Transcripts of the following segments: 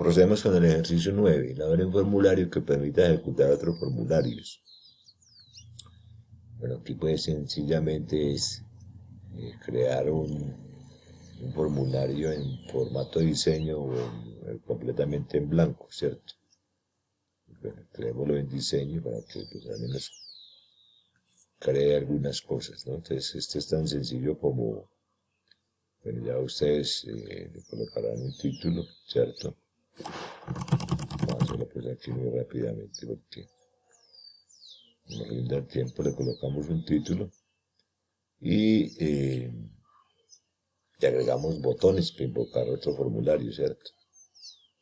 Procedemos con el ejercicio 9. Elabore un formulario que permita ejecutar otros formularios. Bueno, aquí pues sencillamente es crear un formulario en formato de diseño o completamente en blanco, ¿cierto? Bueno, creémoslo en diseño para que pues al menos cree algunas cosas, ¿no? Entonces este es tan sencillo como, bueno, ya ustedes le colocarán un título, ¿cierto? Vamos a hacerlo pues aquí muy rápidamente porque nos rinda el tiempo, le colocamos un título y le agregamos botones para invocar otro formulario, ¿cierto?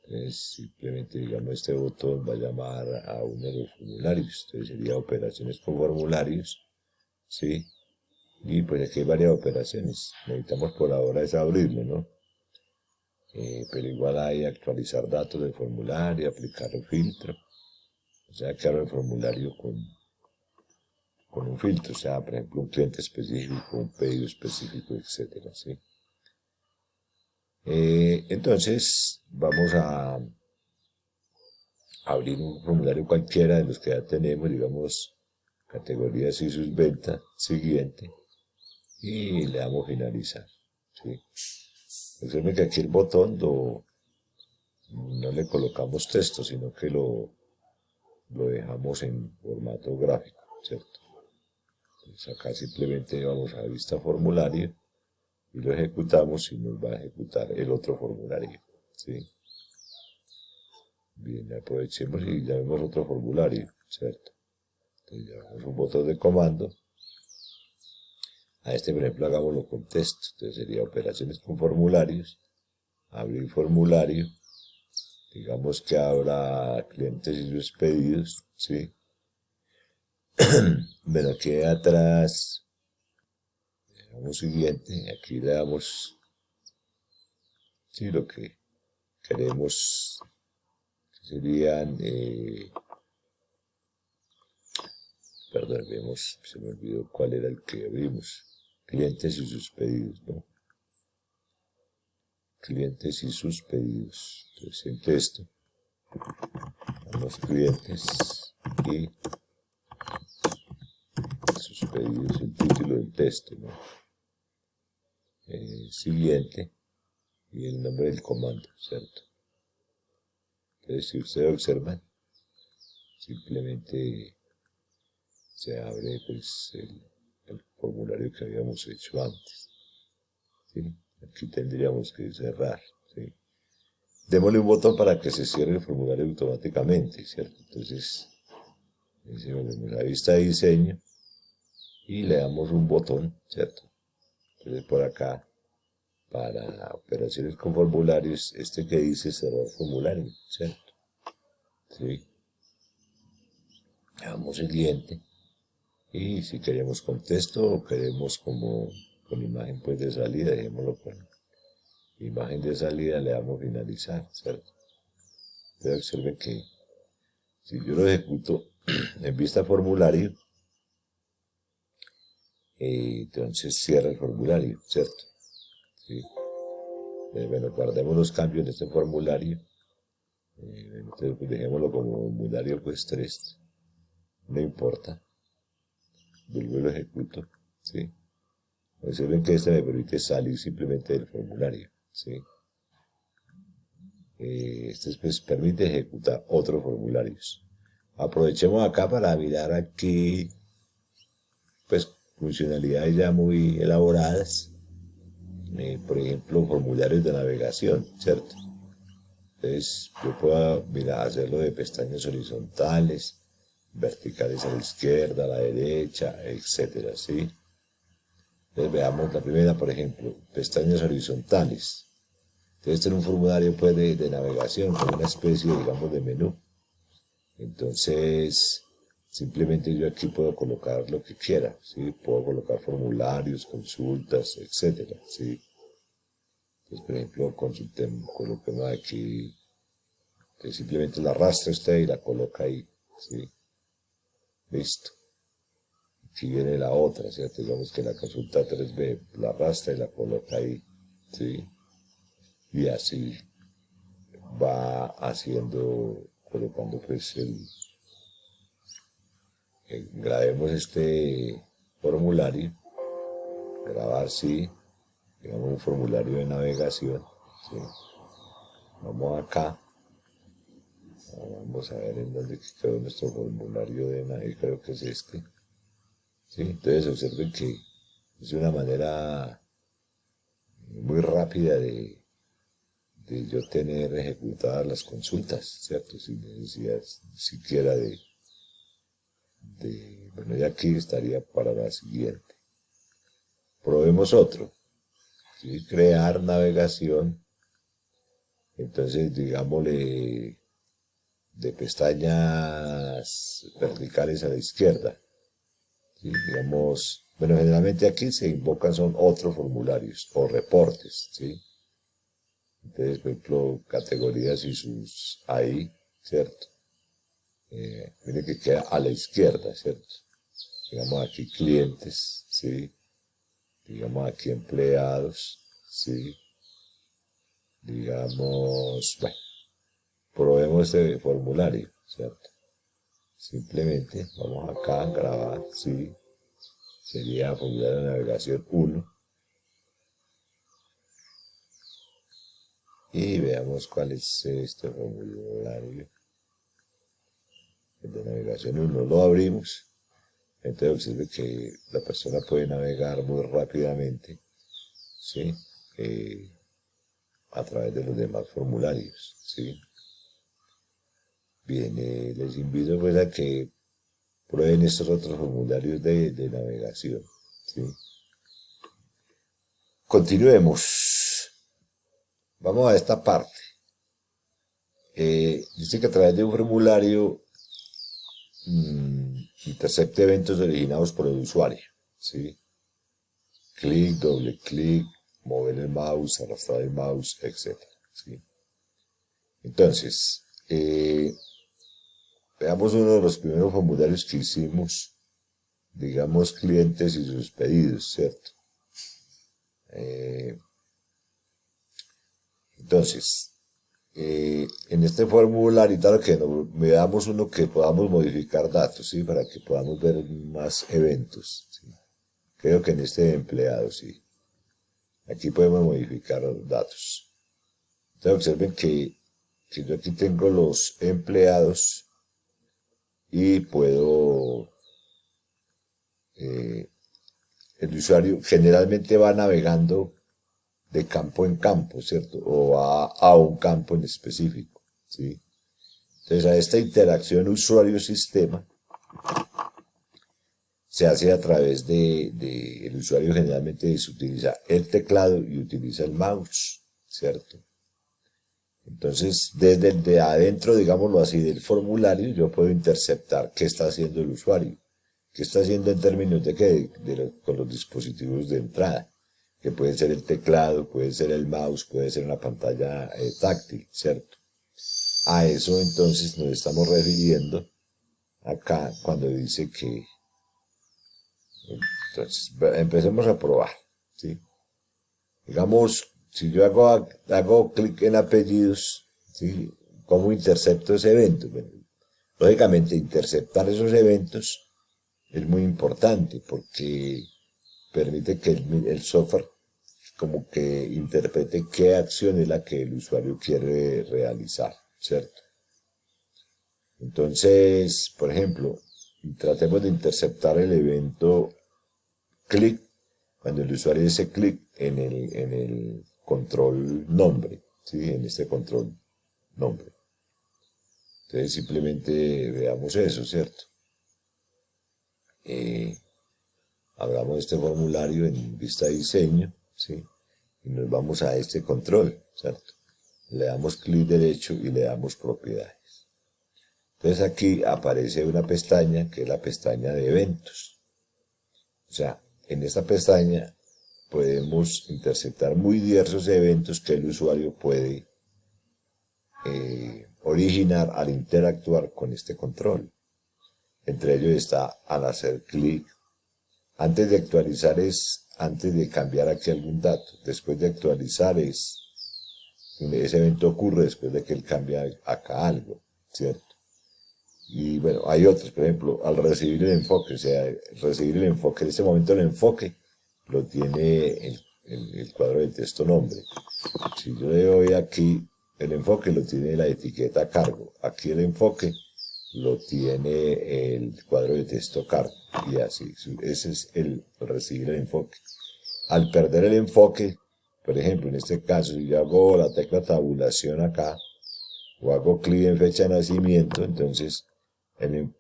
Entonces simplemente digamos este botón va a llamar a uno de los formularios, entonces sería operaciones con formularios, ¿sí? Y pues aquí hay varias operaciones, necesitamos por ahora es abrirlo, ¿no? Pero igual hay actualizar datos del formulario, aplicar el filtro, o sea que abro el formulario con un filtro, o sea, por ejemplo, un cliente específico, un pedido específico, etcétera, ¿sí? Entonces, vamos a abrir un formulario cualquiera de los que ya tenemos, digamos, categorías y sus ventas, siguiente, y le damos finalizar, ¿sí? Observen que aquí el botón no le colocamos texto, sino que lo dejamos en formato gráfico, ¿cierto? Entonces acá simplemente vamos a vista formulario y lo ejecutamos y nos va a ejecutar el otro formulario, ¿sí? Bien, aprovechemos y llamemos otro formulario, ¿cierto? Entonces llamamos un botón de comando. A este, por ejemplo, hagámoslo con texto. Entonces sería operaciones con formularios, abrir formulario, digamos que abra clientes y sus pedidos, ¿sí? Bueno, aquí atrás, le damos siguiente, aquí le damos, sí, lo que queremos, que serían, perdón, vemos, se me olvidó cuál era el que abrimos, clientes y sus pedidos, ¿no? Clientes y sus pedidos. Entonces en texto, damos clientes y sus pedidos, el título del texto, ¿no? Siguiente y el nombre del comando, ¿cierto? Entonces si ustedes observan, simplemente se abre pues el formulario que habíamos hecho antes, ¿sí? Aquí tendríamos que cerrar, ¿sí? Démosle un botón para que se cierre el formulario automáticamente, ¿cierto? Entonces, decimos la vista de diseño y le damos un botón, ¿cierto? Entonces por acá, para operaciones con formularios, este que dice cerrar formulario, ¿cierto? ¿Sí? Le damos siguiente. Y si queremos con texto o queremos como con imagen pues de salida, dejémoslo con imagen de salida, le damos finalizar, ¿cierto? Pero observen que si yo lo ejecuto en vista formulario, entonces cierra el formulario, ¿cierto? ¿Sí? Bueno, guardemos los cambios de este formulario. Entonces pues, dejémoslo como formulario pues 3. No importa. Vuelvo y lo ejecuto, ¿sí? Observen que este me permite salir simplemente del formulario, ¿sí? Este pues permite ejecutar otros formularios. Aprovechemos acá para mirar aquí, pues, funcionalidades ya muy elaboradas. Por ejemplo, formularios de navegación, ¿cierto? Entonces, yo puedo, mira, hacerlo de pestañas horizontales, verticales a la izquierda, a la derecha, etcétera, ¿sí? Entonces, veamos la primera, por ejemplo, pestañas horizontales. Entonces, este es un formulario pues, de navegación, con una especie, digamos, de menú. Entonces, simplemente yo aquí puedo colocar lo que quiera, ¿sí? Puedo colocar formularios, consultas, etcétera, ¿sí? Entonces, por ejemplo, coloquemos aquí, que simplemente la arrastra usted y la coloca ahí, ¿sí? Listo. Aquí viene la otra, ¿cierto? Digamos que la consulta 3B la arrastra y la coloca ahí, ¿sí? Y así va haciendo, colocando pues grabemos este formulario, grabar sí, digamos un formulario de navegación, ¿sí? Vamos acá, vamos a ver en dónde quedó nuestro formulario de navegación, creo que es este, ¿sí? Entonces observen que es una manera muy rápida de yo tener ejecutadas las consultas, ¿cierto? Sin necesidad siquiera bueno, ya aquí estaría para la siguiente. Probemos otro, ¿sí? Crear navegación, entonces digámosle de pestañas verticales a la izquierda, ¿sí? Digamos, bueno, generalmente aquí se invocan son otros formularios o reportes, ¿sí? Entonces, por ejemplo, categorías y sus ahí, ¿cierto? Mire que queda a la izquierda, ¿cierto? Digamos aquí clientes, ¿sí? Digamos aquí empleados, ¿sí? Digamos, bueno, probemos este formulario, ¿cierto? Simplemente vamos acá, grabar, ¿sí? Sería formulario de navegación 1. Y veamos cuál es este formulario. El de navegación 1 lo abrimos. Entonces observe que la persona puede navegar muy rápidamente, ¿sí? A través de los demás formularios, ¿sí? Bien, les invito pues a que prueben estos otros formularios de navegación, ¿sí? Continuemos. Vamos a esta parte. Dice que a través de un formulario intercepte eventos originados por el usuario, ¿sí? Clic, doble clic, mover el mouse, arrastrar el mouse, etc. ¿Sí? Entonces, veamos uno de los primeros formularios que hicimos, digamos clientes y sus pedidos, ¿cierto? Entonces, en este formulario, claro que veamos uno que podamos modificar datos, ¿sí? Para que podamos ver más eventos, ¿sí? Creo que en este de empleados, sí. Aquí podemos modificar los datos. Entonces observen que yo aquí tengo los empleados y puedo, el usuario generalmente va navegando de campo en campo, ¿cierto? O va a un campo en específico, ¿sí? Entonces a esta interacción usuario-sistema se hace a través el usuario generalmente se utiliza el teclado y utiliza el mouse, ¿cierto? Entonces, desde adentro, digámoslo así, del formulario, yo puedo interceptar qué está haciendo el usuario, qué está haciendo en términos de qué, con los dispositivos de entrada, que puede ser el teclado, puede ser el mouse, puede ser una pantalla táctil, ¿cierto? A eso entonces nos estamos refiriendo acá cuando dice que, entonces, empecemos a probar, ¿sí? Digamos, si yo hago clic en apellidos, ¿sí? ¿Cómo intercepto ese evento? Bueno, lógicamente, interceptar esos eventos es muy importante porque permite que el software como que interprete qué acción es la que el usuario quiere realizar, ¿cierto? Entonces, por ejemplo, tratemos de interceptar el evento clic cuando el usuario dice clic en el control nombre, ¿sí? En este control nombre. Entonces simplemente veamos eso, ¿cierto? Abramos este formulario en vista de diseño, ¿sí? Y nos vamos a este control, ¿cierto? Le damos clic derecho y le damos propiedades. Entonces aquí aparece una pestaña que es la pestaña de eventos. O sea, en esta pestaña podemos interceptar muy diversos eventos que el usuario puede originar al interactuar con este control. Entre ellos está al hacer clic. Antes de actualizar es antes de cambiar aquí algún dato. Después de actualizar es ese evento ocurre después de que él cambia acá algo, ¿cierto? Y bueno, hay otros, por ejemplo, al recibir el enfoque, o sea, recibir el enfoque, en este momento el enfoque lo tiene el cuadro de texto nombre. Si yo le doy aquí, el enfoque lo tiene la etiqueta cargo. Aquí el enfoque lo tiene el cuadro de texto cargo. Y así, ese es el recibir el enfoque. Al perder el enfoque, por ejemplo, en este caso, si yo hago la tecla tabulación acá, o hago clic en fecha de nacimiento, entonces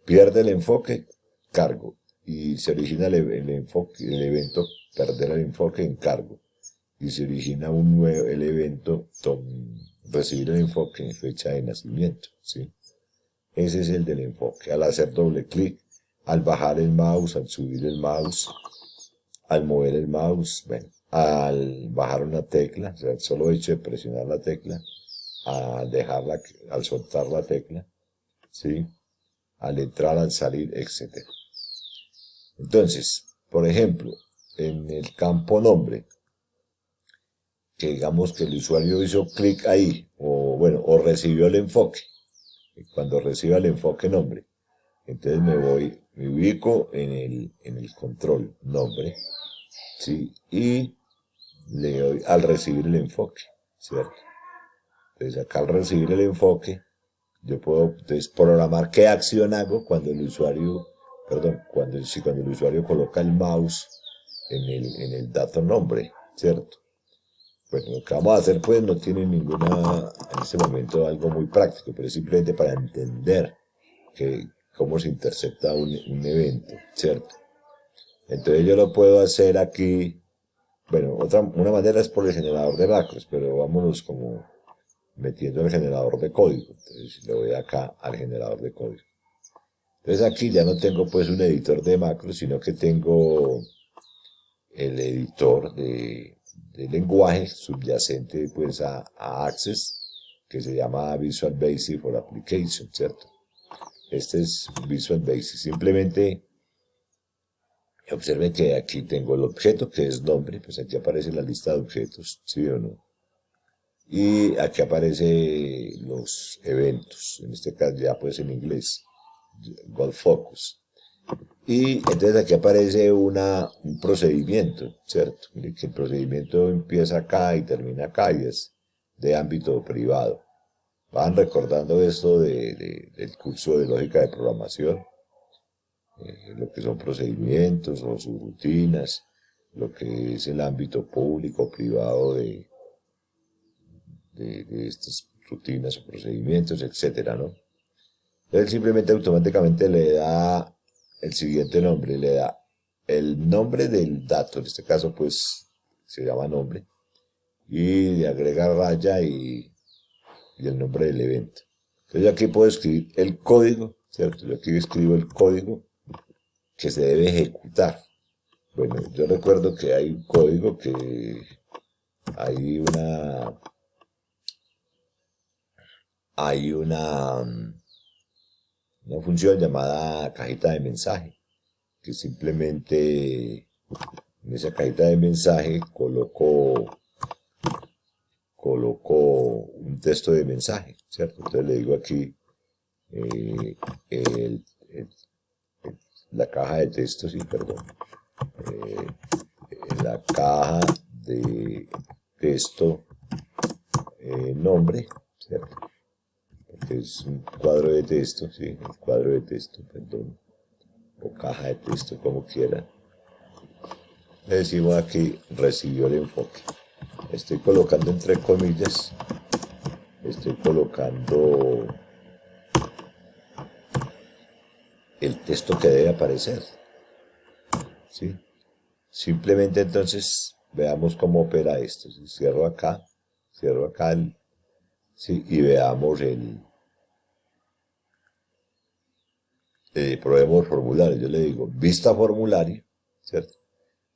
pierde el enfoque, cargo. Y se origina el enfoque, el evento perder el enfoque en cargo. Y se origina un nuevo, el evento recibir el enfoque en fecha de nacimiento, ¿sí? Ese es el del enfoque. Al hacer doble clic, al bajar el mouse, al subir el mouse, al mover el mouse, bueno, al bajar una tecla, o sea, el solo hecho de presionar la tecla, al dejarla, al soltar la tecla, ¿sí? Al entrar, al salir, etc. Entonces, por ejemplo, en el campo nombre, que digamos que el usuario hizo clic ahí, o bueno, o recibió el enfoque. Y cuando reciba el enfoque nombre, entonces me ubico en el control nombre, ¿sí? Y le doy al recibir el enfoque, ¿cierto? Entonces acá al recibir el enfoque, yo puedo entonces programar qué acción hago cuando el usuario, perdón, cuando el usuario coloca el mouse en el dato nombre, ¿cierto? Bueno, lo que vamos a hacer pues no tiene ninguna, en este momento algo muy práctico, pero es simplemente para entender cómo se intercepta un evento, ¿cierto? Entonces yo lo puedo hacer aquí, bueno, una manera es por el generador de macros, pero vámonos como metiendo el generador de código. Entonces le voy acá al generador de código. Entonces aquí ya no tengo pues un editor de macros, sino que tengo el editor de lenguaje subyacente pues a Access, que se llama Visual Basic for Application, ¿cierto? Este es Visual Basic. Simplemente observen que aquí tengo el objeto, que es nombre, pues aquí aparece la lista de objetos, ¿sí o no? Y aquí aparece los eventos, en este caso ya pues en inglés, Goal Focus. Y entonces aquí aparece un procedimiento, ¿cierto? Mire que el procedimiento empieza acá y termina acá y es de ámbito privado. Van recordando esto del curso de lógica de programación, lo que son procedimientos o sus rutinas, lo que es el ámbito público, privado de estas rutinas o procedimientos, etcétera, ¿no? Él simplemente automáticamente le da el siguiente nombre, le da el nombre del dato, en este caso pues se llama nombre, y le agrega raya y el nombre del evento. Entonces yo aquí puedo escribir el código, ¿cierto? Yo aquí escribo el código que se debe ejecutar. Bueno, yo recuerdo que hay un código que hay una función llamada cajita de mensaje, que simplemente en esa cajita de mensaje coloco un texto de mensaje, ¿cierto? Entonces le digo aquí el, la caja de texto, sí, perdón, eh, la caja de texto nombre, ¿cierto? Porque es un cuadro de texto, sí, el cuadro de texto, perdón, o caja de texto, como quiera. Le decimos aquí, recibió el enfoque. Estoy colocando entre comillas, estoy colocando el texto que debe aparecer, ¿sí? Simplemente entonces veamos cómo opera esto. Si cierro acá ¿sí? Y veamos probemos formulario. Yo le digo vista formulario, ¿cierto?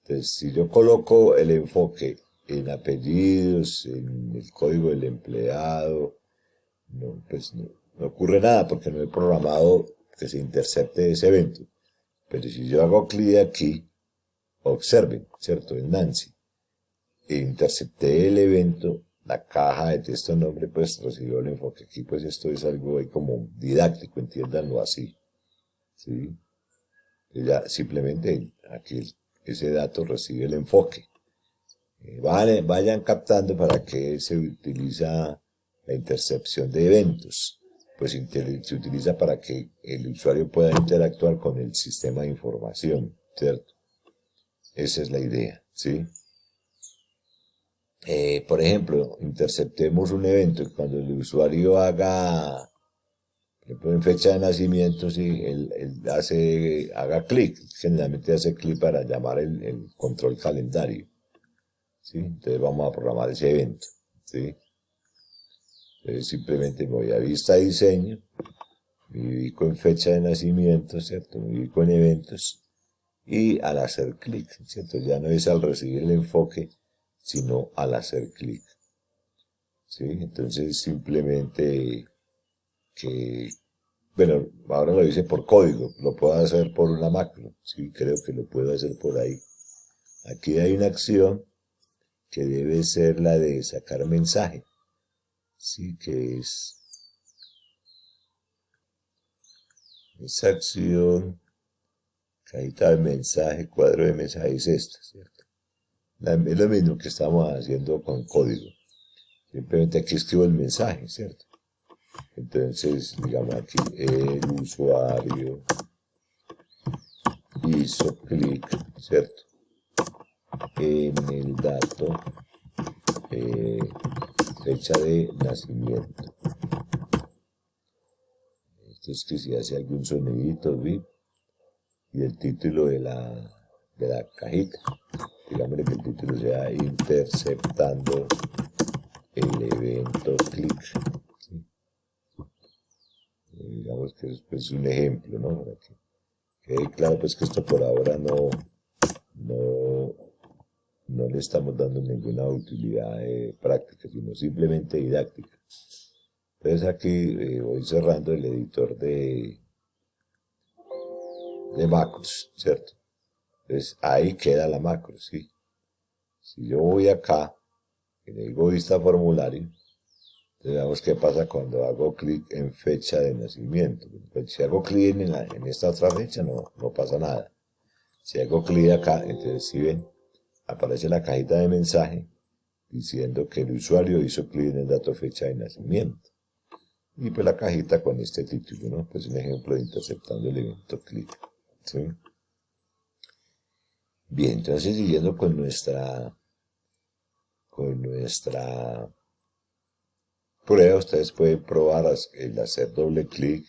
Entonces, si yo coloco el enfoque en apellidos, en el código del empleado, no, pues no ocurre nada porque no he programado que se intercepte ese evento. Pero si yo hago clic aquí, observen, ¿cierto? En Nancy, e intercepté el evento la caja de texto nombre pues recibió el enfoque. Aquí pues esto es algo ahí como didáctico, entiéndanlo así, ¿sí? Ya simplemente aquí ese dato recibe el enfoque. Vayan captando para qué se utiliza la intercepción de eventos. Pues se utiliza para que el usuario pueda interactuar con el sistema de información, ¿cierto? Esa es la idea, ¿sí? Por ejemplo, interceptemos un evento y cuando el usuario haga, por ejemplo, en fecha de nacimiento, sí, él haga clic, generalmente hace clic para llamar el control calendario, ¿sí? Entonces vamos a programar ese evento, ¿sí? Entonces simplemente me voy a vista diseño, me ubico en fecha de nacimiento, ¿cierto? Me ubico en eventos y al hacer clic, ¿cierto? Ya no es al recibir el enfoque, sino al hacer clic, ¿sí? Entonces simplemente que, bueno, ahora lo hice por código, lo puedo hacer por una macro, sí, creo que lo puedo hacer por ahí. Aquí hay una acción que debe ser la de sacar mensaje, sí, que es esa acción, cajita de mensaje, cuadro de mensaje es esta, ¿cierto? Es lo mismo que estamos haciendo con código. Simplemente aquí escribo el mensaje, ¿cierto? Entonces, digamos aquí, el usuario hizo clic, ¿cierto? En el dato, fecha de nacimiento. Esto es que si hace algún sonidito, ¿sí? Y el título de la cajita. Digámosle que el título sea interceptando el evento clic. ¿Sí? Digamos que es pues, un ejemplo, ¿no? Para que quede claro pues que esto por ahora no, no le estamos dando ninguna utilidad práctica, sino simplemente didáctica. Entonces aquí voy cerrando el editor de macros, ¿cierto? Entonces ahí queda la macro, ¿sí? Si yo voy acá y le digo vista formulario, entonces veamos qué pasa cuando hago clic en fecha de nacimiento. Pues si hago clic en esta otra fecha no pasa nada. Si hago clic acá, entonces si ven, aparece la cajita de mensaje diciendo que el usuario hizo clic en el dato fecha de nacimiento. Y pues la cajita con este título, ¿no? Pues un ejemplo de interceptando el evento clic, ¿sí? Bien, entonces siguiendo con nuestra prueba, ustedes pueden probar el hacer doble clic.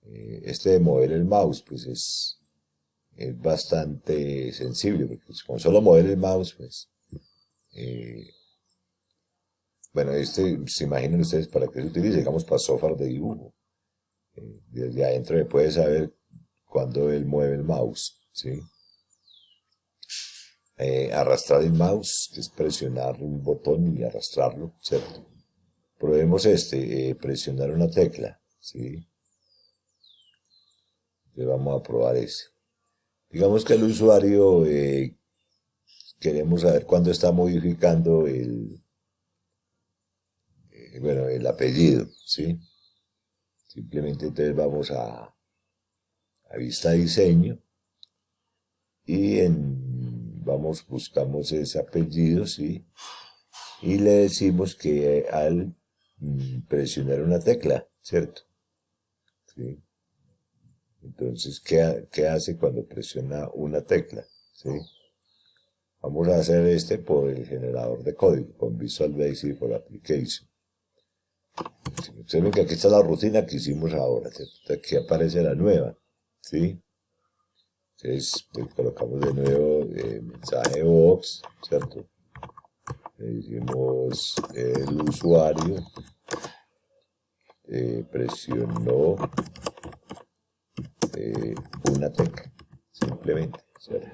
Este de mover el mouse, pues es bastante sensible, porque pues, con solo mover el mouse, pues, bueno, se imaginan ustedes para qué se utiliza, digamos, para software de dibujo. Desde adentro me puede saber cuando él mueve el mouse, ¿sí? Arrastrar el mouse, que es presionar un botón y arrastrarlo, ¿cierto? Probemos presionar una tecla, ¿sí? Entonces vamos a probar ese. Digamos que el usuario queremos saber cuándo está modificando el apellido, ¿sí? Simplemente entonces vamos a vista diseño y buscamos ese apellido, ¿sí? Y le decimos que al presionar una tecla, ¿cierto? ¿Sí? Entonces, ¿qué hace cuando presiona una tecla? ¿Sí? Vamos a hacer por el generador de código, con Visual Basic for Application. Observen que aquí está la rutina que hicimos ahora, ¿cierto? Aquí aparece la nueva, ¿sí? Entonces, pues, colocamos de nuevo mensaje box, ¿cierto? Le decimos el usuario presionó una tecla, simplemente, ¿cierto?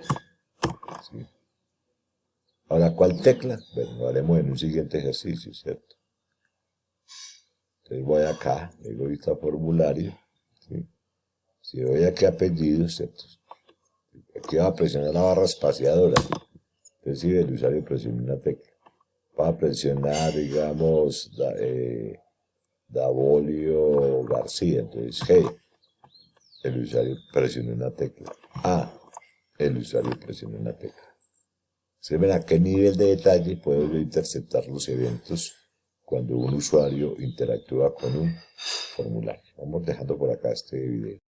¿Sí? Ahora, ¿cuál tecla? Bueno, lo haremos en un siguiente ejercicio, ¿cierto? Entonces voy acá, le digo vista formulario, ¿sí? Si voy aquí a apellido, ¿cierto? Aquí va a presionar la barra espaciadora, ¿sí? Entonces si el usuario presiona una tecla. vas a presionar, digamos, Davolio García. Entonces, G, el usuario presionó una tecla. A, el usuario presionó una tecla. ¿Se ven a qué nivel de detalle puedo yo interceptar los eventos cuando un usuario interactúa con un formulario? Vamos dejando por acá este video.